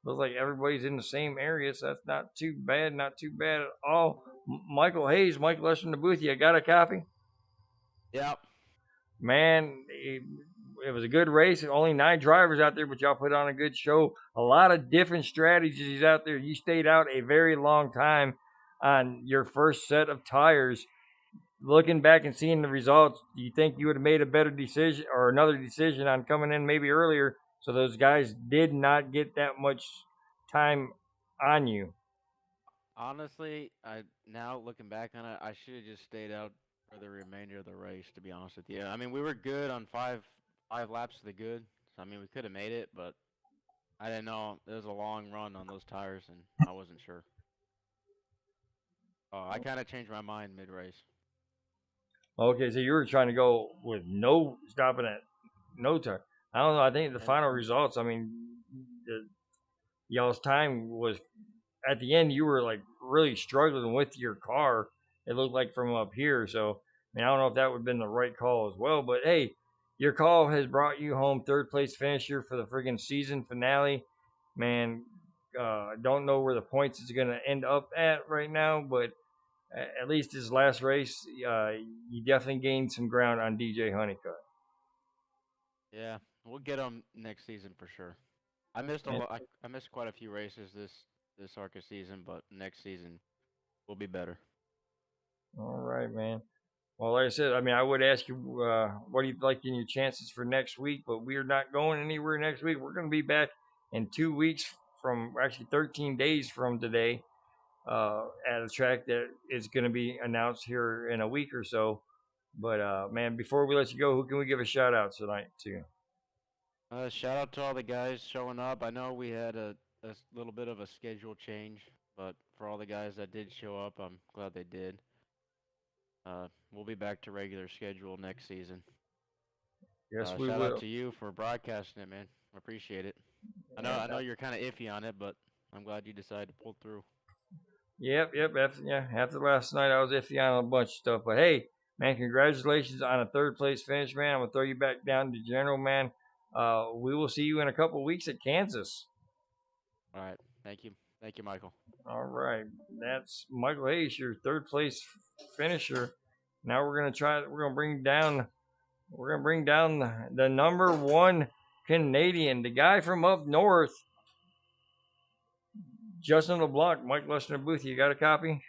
Looks like everybody's in the same area, so that's not too bad at all. Michael Hayes, Mike Lester in the booth. You got a copy? Yep. Man, it was a good race. Only 9 drivers out there, but y'all put on a good show. A lot of different strategies out there. You stayed out a very long time on your first set of tires. Looking back and seeing the results, do you think you would have made a better decision or another decision on coming in maybe earlier so those guys did not get that much time on you? Honestly, now looking back on it, I should have just stayed out for the remainder of the race. To be honest with you, I mean we were good on five laps of the good. So, I mean we could have made it, but I didn't know it was a long run on those tires, and I wasn't sure. I kind of changed my mind mid race. Okay, so you were trying to go with no stopping at no time. I don't know. I think the final results, I mean, y'all's time was at the end. You were like really struggling with your car. It looked like from up here. So, I mean, I don't know if that would have been the right call as well. But hey, your call has brought you home third place finisher for the friggin' season finale. Man, don't know where the points is going to end up at right now, but at least his last race, you definitely gained some ground on DJ Honeycutt. Yeah, we'll get him next season for sure. I missed a lot. I missed quite a few races this ARCA season, but next season will be better. All right, man. Well, like I said, I mean, I would ask you, what do you like in your chances for next week? But we are not going anywhere next week. We're going to be back in 2 weeks from, actually 13 days from today, at a track that is going to be announced here in a week or so. But man, before we let you go, who can we give a shout out tonight to? Shout out to all the guys showing up. I know we had a little bit of a schedule change, but for all the guys that did show up, I'm glad they did. We'll be back to regular schedule next season. Yes, we shout will. out to you for broadcasting it, man. I appreciate it. I know you're kind of iffy on it, but I'm glad you decided to pull through. Yep. After last night, I was iffy on a bunch of stuff, but hey, man, congratulations on a third place finish, man. I'm gonna throw you back down to general, man. We will see you in a couple of weeks at Kansas. All right, thank you, Michael. All right, that's Michael Hayes, your third place finisher. Now we're gonna bring down the number 1 Canadian, the guy from up north, Justin LeBlanc. Mike Lester booth. You got a copy?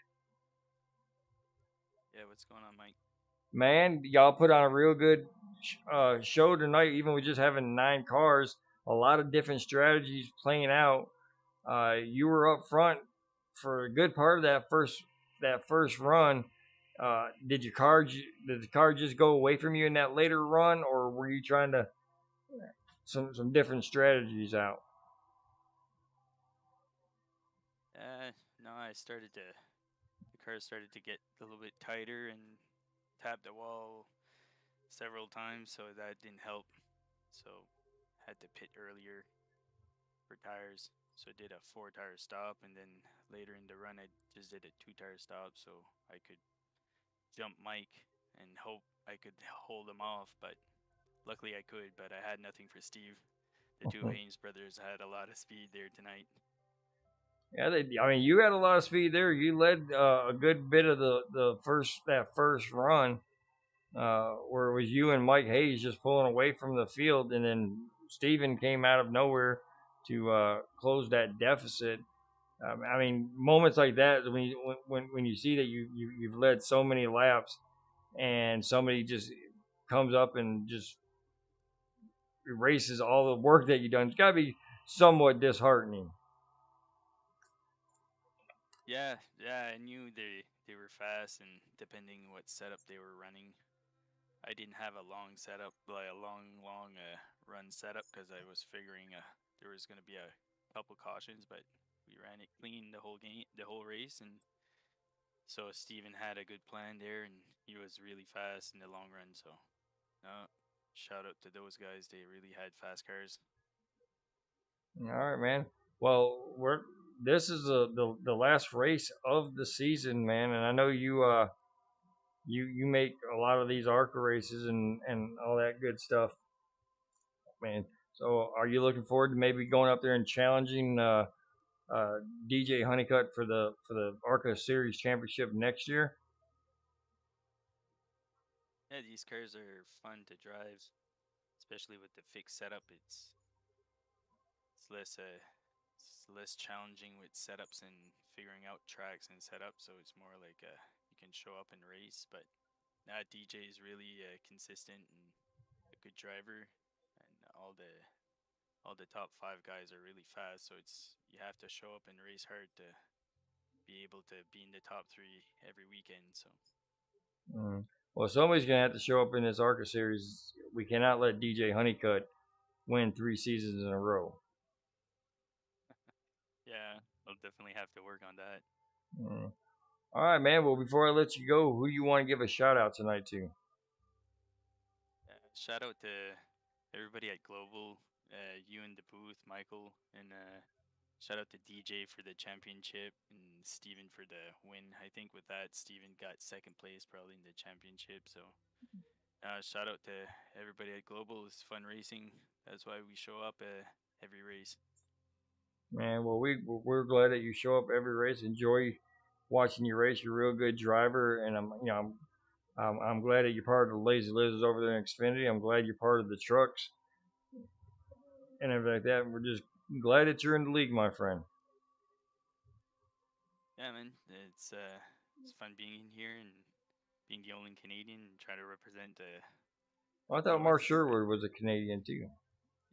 Yeah, what's going on, Mike? Man, y'all put on a real good show tonight, even with just having 9 cars. A lot of different strategies playing out. You were up front for a good part of that first run. Did the car just go away from you in that later run, or were you trying to some different strategies out? No, the car started to get a little bit tighter and tapped the wall several times, so that didn't help. So had to pit earlier for tires. So I did a 4 tire stop, and then later in the run, I just did a 2 tire stop, so I could jump Mike and hope I could hold him off. But luckily I could. But I had nothing for Steve. The two Haynes brothers had a lot of speed there tonight. Yeah, I mean, you had a lot of speed there. You led a good bit of that first run, where it was you and Mike Hayes just pulling away from the field, and then Steven came out of nowhere to close that deficit. I mean, moments like that when you see that you've led so many laps, and somebody just comes up and just erases all the work that you've done, it's got to be somewhat disheartening. Yeah, I knew they were fast, and depending what setup they were running, I didn't have a long setup, like a long run setup, because I was figuring there was going to be a couple cautions, but we ran it clean the whole game, the whole race, and so Steven had a good plan there, and he was really fast in the long run. So, uh, shout out to those guys; they really had fast cars. All right, man. Well, we're this is the last race of the season, man, and I know you make a lot of these ARCA races and all that good stuff, man. So, are you looking forward to maybe going up there and challenging DJ Honeycutt for the ARCA Series Championship next year? Yeah, these cars are fun to drive, especially with the fixed setup. It's less uh, it's less challenging with setups and figuring out tracks and setups. So it's more like you can show up and race. But DJ is really consistent and a good driver, and all the top five guys are really fast. So it's you have to show up and race hard to be able to be in the top three every weekend. So Mm. Well, somebody's gonna have to show up in this ARCA Series. We cannot let DJ Honeycutt win 3 seasons in a row. yeah, I'll definitely have to work on that. Mm. All right, man. Well, before I let you go, who you want to give a shout out tonight to? Shout out to everybody at Global, you in the booth, Michael, and shout out to DJ for the championship and Steven for the win. I think with that, Steven got second place probably in the championship. So shout out to everybody at Global. It's fun racing. That's why we show up every race. Man, well, we're glad that you show up every race. Enjoy watching you race. You're a real good driver, and I'm glad that you're part of the Lazy Lizards over there in Xfinity. I'm glad you're part of the trucks and everything like that. And we're just glad that you're in the league, my friend. Yeah, man, it's fun being in here and being the only Canadian and try to represent Well, I up thought north Mark here. But Sherwood was a Canadian too,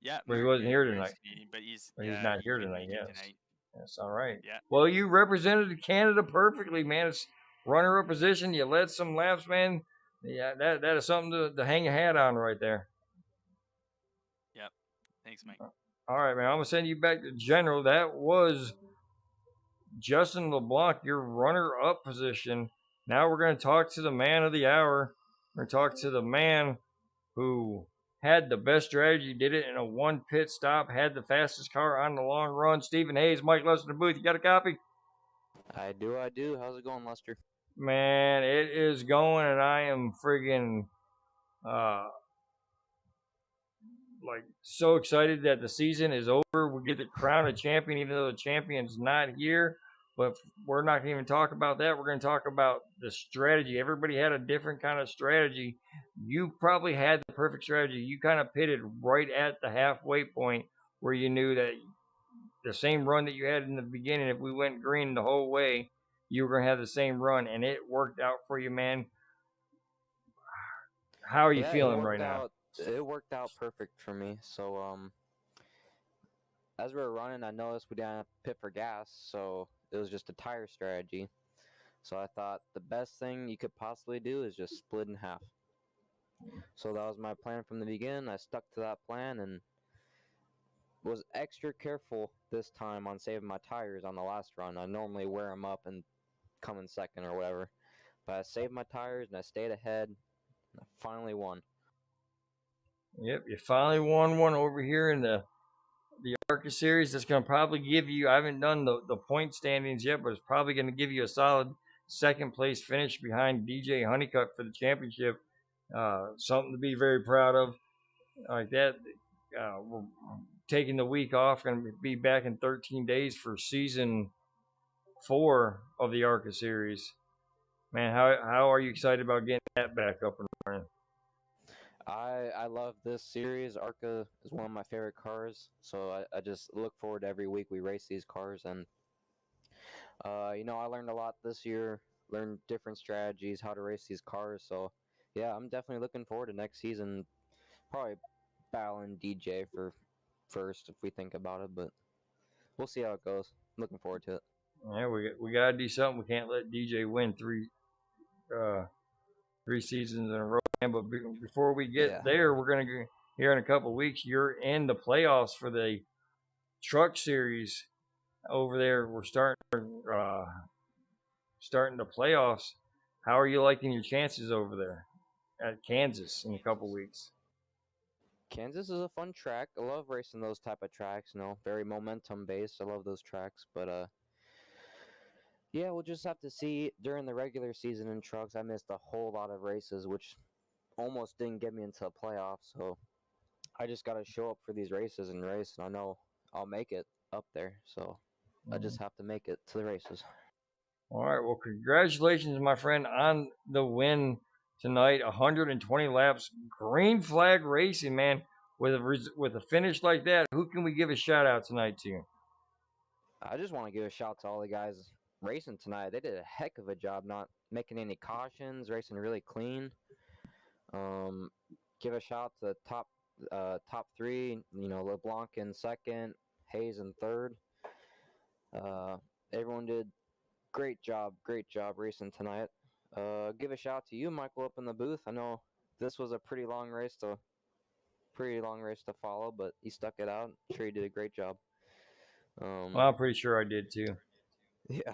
yeah, but he Mark, wasn't here Mark's tonight. Canadian, but he's But he's yeah, not he here couldn't tonight. make it Yes, tonight. that's all right. Yeah, Well, you represented Canada perfectly, man. It's runner-up position. You led some laps, man. Yeah, that is something to hang a hat on right there. yeah. Thanks, Mike. All right, man. I'm gonna send you back to general. That was Justin LeBlanc, your runner-up position. Now we're gonna talk to the man of the hour. We're gonna talk to the man who had the best strategy, did it in a one pit stop, had the fastest car on the long run. Stephen Hayes, Mike Lester in the booth. You got a copy? I do, I do. How's it going, Lester? Man, it is going, and I am friggin' uh, like so excited that the season is over. We get to crown a champion, even though the champion's not here. But we're not going to even talk about that. We're going to talk about the strategy. Everybody had a different kind of strategy. You probably had the perfect strategy. You kind of pitted right at the halfway point where you knew that the same run that you had in the beginning, if we went green the whole way, you were going to have the same run, and it worked out for you, man. How are you Yeah, it feeling right worked now? out. It worked out perfect for me. So, as we were running, I noticed we didn't have to pit for gas, so it was just a tire strategy. So I thought the best thing you could possibly do is just split in half. So that was my plan from the beginning. I stuck to that plan, and was extra careful this time on saving my tires on the last run. I normally wear them up and come in second or whatever, but I saved my tires and I stayed ahead. And I finally won. Yep, you finally won one over here in the ARCA series. That's going to probably give you, I haven't done the point standings yet, but it's probably going to give you a solid second place finish behind DJ Honeycutt for the championship. Something to be very proud of. Like that, we're taking the week off. Going to be back in 13 days for season 4 of the ARCA series. Man, how are you excited about getting that back up and running? I love this series. ARCA is one of my favorite cars, so I just look forward to every week we race these cars. And I learned a lot this year. Learned different strategies, how to race these cars. So yeah, I'm definitely looking forward to next season. Probably battling DJ for first if we think about it, but we'll see how it goes. I'm looking forward to it. Yeah, we got to do something. We can't let DJ win three seasons in a row. But before we get there, we're going to go here in a couple of weeks. You're in the playoffs for the truck series over there. We're starting the playoffs. How are you liking your chances over there at Kansas in a couple of weeks? Kansas is a fun track. I love racing those type of tracks. Very momentum based. I love those tracks, but yeah, we'll just have to see. During the regular season in trucks, I missed a whole lot of races, which almost didn't get me into the playoffs. So I just got to show up for these races and race, and I know I'll make it up there. So I just have to make it to the races. All right. Well, congratulations, my friend, on the win tonight. 120 laps, green flag racing, man. With a finish like that, who can we give a shout out tonight to? I just want to give a shout to all the guys racing tonight. They did a heck of a job not making any cautions, racing really clean. Give a shout to top three. LeBlanc in second, Hayes in third. Everyone did great job racing tonight. Give a shout to you, Michael, up in the booth. I know this was a pretty long race to follow, but you stuck it out. I'm sure you did a great job. Well, I'm pretty sure I did too. Yeah.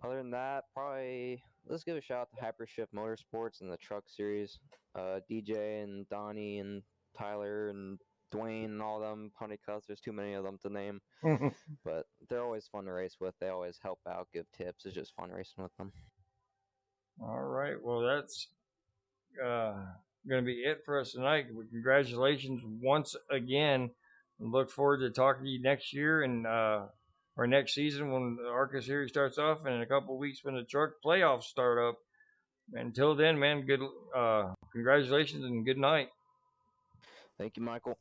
Other than that, probably let's give a shout out to Hypershift Motorsports and the Truck Series. DJ and Donnie and Tyler and Dwayne and all them Honeycutts. There's too many of them to name, but they're always fun to race with. They always help out, give tips. It's just fun racing with them. All right. Well, that's going to be it for us tonight. Congratulations once again. Look forward to talking to you next year and or next season when the ARCA series starts off, and in a couple of weeks when the truck playoffs start up. Until then, man, good congratulations and good night. Thank you, Michael.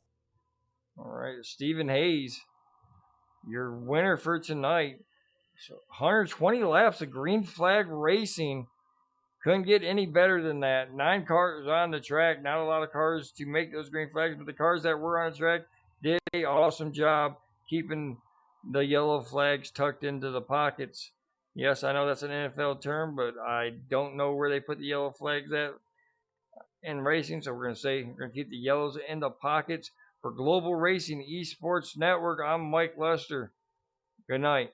All right, Stephen Hayes, your winner for tonight. 120 laps of green flag racing. Couldn't get any better than that. 9 cars on the track. Not a lot of cars to make those green flags, but the cars that were on the track did an awesome job keeping the yellow flags tucked into the pockets. Yes, I know that's an NFL term, but I don't know where they put the yellow flags at in racing, so we're going to keep the yellows in the pockets. For Global Racing Esports Network, I'm Mike Lester. Good night.